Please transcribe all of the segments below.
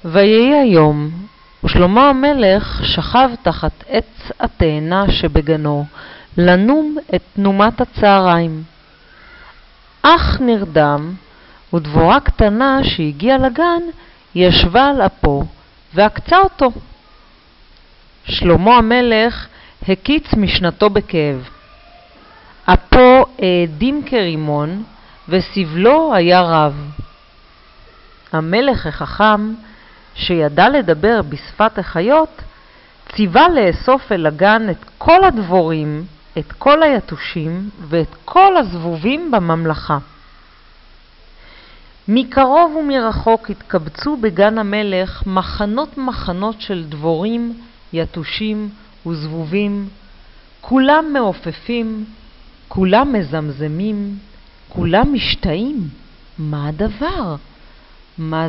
ויהי היום, ושלמה המלך שכב תחת עץ התאנה שבגנו, לנום את תנומת הצהריים. אך נרדם, ודבורה קטנה שהגיעה לגן ישבה על אפו ועקצה אותו. שלמה המלך הקיץ משנתו בכאב. אפו העדים כרימון וסבלו היה רב. המלך החכם שידע לדבר בשפת החיות ציווה לאסוף אל הגן את כל הדבורים, את כל היתושים ואת כל הזבובים בממלכה. מקרוב ומרחוק התקבצו בגן המלך מחנות של דבורים, יתושים וזבובים, כולם מעופפים, כולם מזמזמים, כולם משתאים. מה הדבר? מה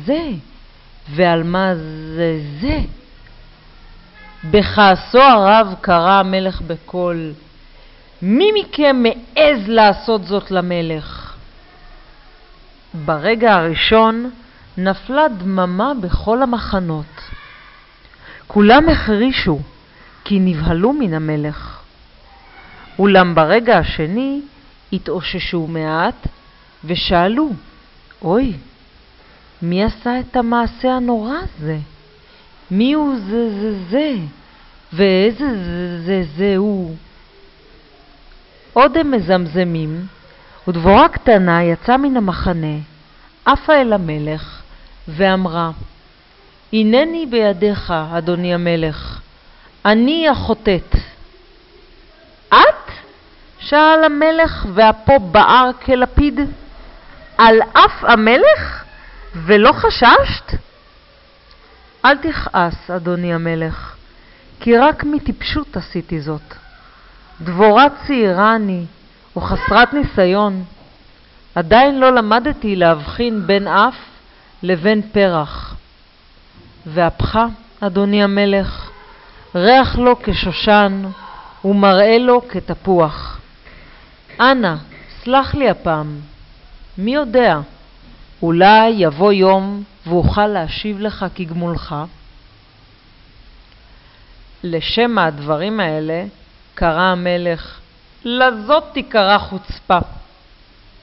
זה? ועל מה זה? בכעסו הרב קרא המלך בקול, מי מכם מעז לעשות זאת למלך? ברגע הראשון נפלה דממה בכל המחנות. כולם החרישו כי נבהלו מן המלך. אולם ברגע השני התאוששו מעט ושאלו, אוי, מי עשה את המעשה הנורא הזה? מי הוא זה? ואיזה זה הוא? עוד הם מזמזמים, ודבורה קטנה יצאה מן המחנה, עפה אל המלך, ואמרה, הנני בידיך, אדוני המלך, אני החוטאת. את? שאל המלך, ואפו בער כלפיד. על אף המלך? ולא חששת? אל תכעס, אדוני המלך, כי רק מטיפשות עשיתי זאת. דבורה צעירה אני, וחסרת ניסיון. עדיין לא למדתי להבחין בין אף לבין פרח. ואפך, אדוני המלך, ריח לו כשושן, ומראה לו כתפוח. אנא, סלח לי הפעם. מי יודע? אולי יבוא יום ואוכל להשיב לך כגמולך. לשם הדברים האלה קרא המלך, לזאת תקרא חוצפה.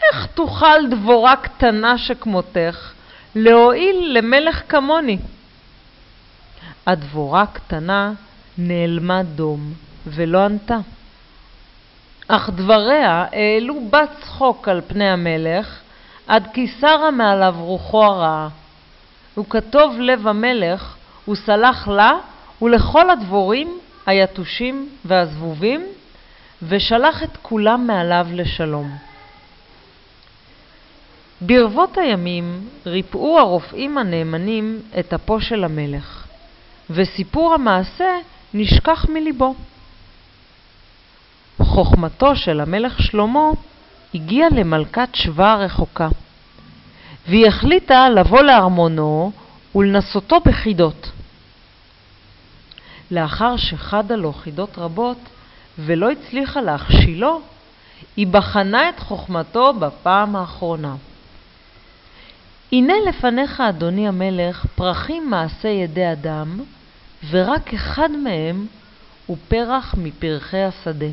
איך תוכל דבורה קטנה שכמותך להועיל למלך כמוני? הדבורה קטנה נעלמה דום ולא ענתה. אך דבריה העלו בת צחוק על פני המלך, עד כי שרה מעליו רוחו הרעה. וכתוב לב המלך, הוא סלח לה ולכל הדבורים, היתושים והזבובים, ושלח את כולם מעליו לשלום. ברבות הימים ריפאו הרופאים הנאמנים את אפו של המלך, וסיפור המעשה נשכח מליבו. חוכמתו של המלך שלמה הגיעה למלכת שבא הרחוקה, והיא החליטה לבוא לארמונו ולנסותו בחידות. לאחר שחדה לו חידות רבות ולא הצליחה להכשילו, היא בחנה את חוכמתו בפעם האחרונה. הנה לפניך, אדוני המלך, פרחים מעשה ידי אדם, ורק אחד מהם הוא פרח מפרחי השדה.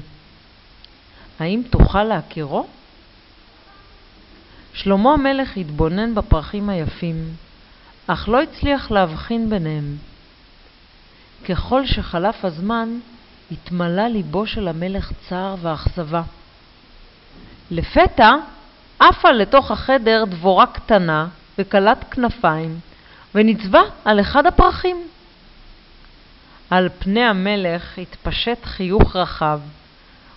האם תוכל להכירו? שלמה המלך התבונן בפרחים היפים, אך לא הצליח להבחין ביניהם. ככל שחלף הזמן, התמלא ליבו של המלך צער ואכזבה. לפתע עפה לתוך החדר דבורה קטנה וקלת כנפיים, ונצבה על אחד הפרחים. על פני המלך התפשט חיוך רחב,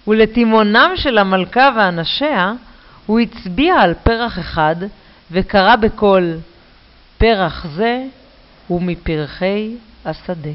ולתימונם של המלכה ואנשיה, הוא הצביע על פרח אחד וקרא בקול, פרח זה הוא מפרחי השדה.